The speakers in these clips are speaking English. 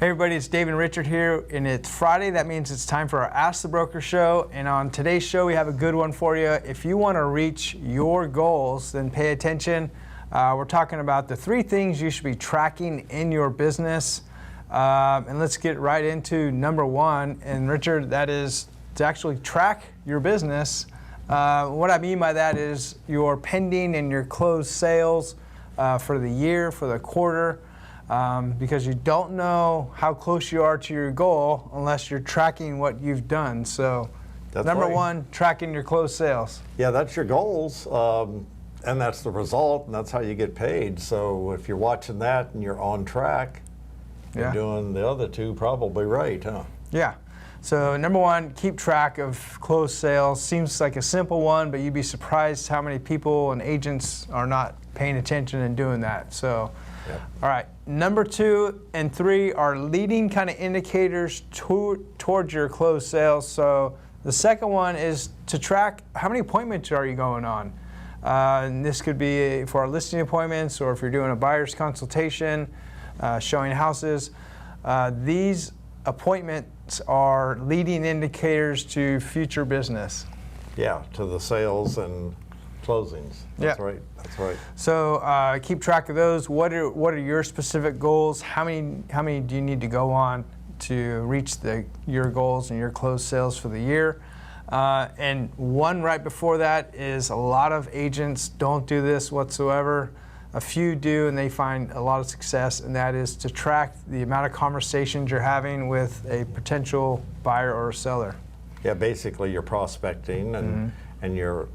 Hey everybody, it's Dave and Richard here, and it's Friday. That means it's time for our Ask the Broker show. And on today's show, we have a good one for you. If you want to reach your goals, then pay attention. We're talking about the 3 things you should be tracking in your business. And let's get right into number 1. And Richard, that is to actually track your business. What I mean by that is your pending and your closed sales for the year, for the quarter. Because you don't know how close you are to your goal unless you're tracking what you've done. So That's number right. 1, tracking your closed sales. Yeah, that's your goals, and that's the result, and that's how you get paid. So if you're watching that and you're on track, Yeah. you're doing the other 2 probably right, huh? Yeah. So number 1, keep track of closed sales. Seems like a simple one, but you'd be surprised how many people and agents are not paying attention and doing that. So, Yep. All right. Number 2 and 3 are leading kind of indicators towards your closed sales. So the second one is to track how many appointments are you going on. And this could be for our listing appointments, or if you're doing a buyer's consultation, showing houses. These appointments are leading indicators to future business. Yeah, to the sales and closings. That's Yeah. right. That's right. So keep track of those. What are your specific goals? How many do you need to go on to reach your goals and your closed sales for the year? And one right before that is a lot of agents don't do this whatsoever. A few do, and they find a lot of success, and that is to track the amount of conversations you're having with a potential buyer or seller. Yeah, basically you're prospecting and you're,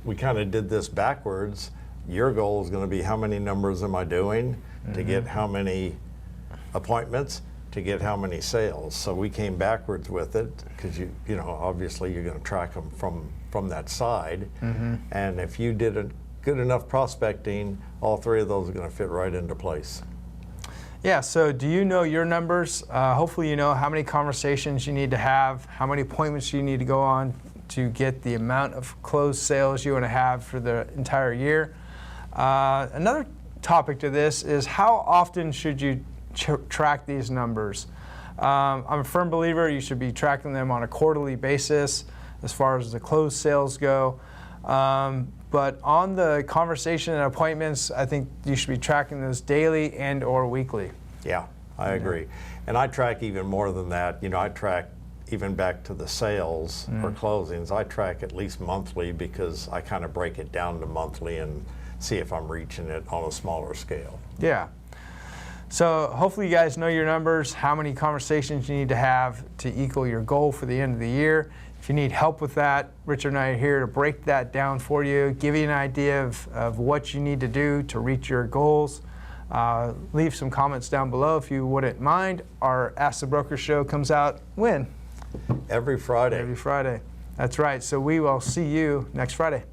we kind of did this backwards. Your goal is going to be how many numbers am I doing to get how many appointments to get how many sales. So we came backwards with it because obviously you're going to track them from that side. And if you did a good enough prospecting, all 3 of those are going to fit right into place. Yeah, so do you know your numbers? Hopefully you know how many conversations you need to have, how many appointments you need to go on to get the amount of closed sales you want to have for the entire year. Another topic to this is how often should you track these numbers? I'm a firm believer you should be tracking them on a quarterly basis as far as the closed sales go. But on the conversation and appointments, I think you should be tracking those daily and or weekly. Yeah, I agree. And I track even more than that. I track even back to the sales or closings. I track at least monthly because I kind of break it down to monthly and see if I'm reaching it on a smaller scale. Yeah. So hopefully you guys know your numbers, how many conversations you need to have to equal your goal for the end of the year. If you need help with that, Richard and I are here to break that down for you, give you an idea of what you need to do to reach your goals. Leave some comments down below if you wouldn't mind. Our Ask the Broker show comes out when? Every Friday. Every Friday. That's right. So we will see you next Friday.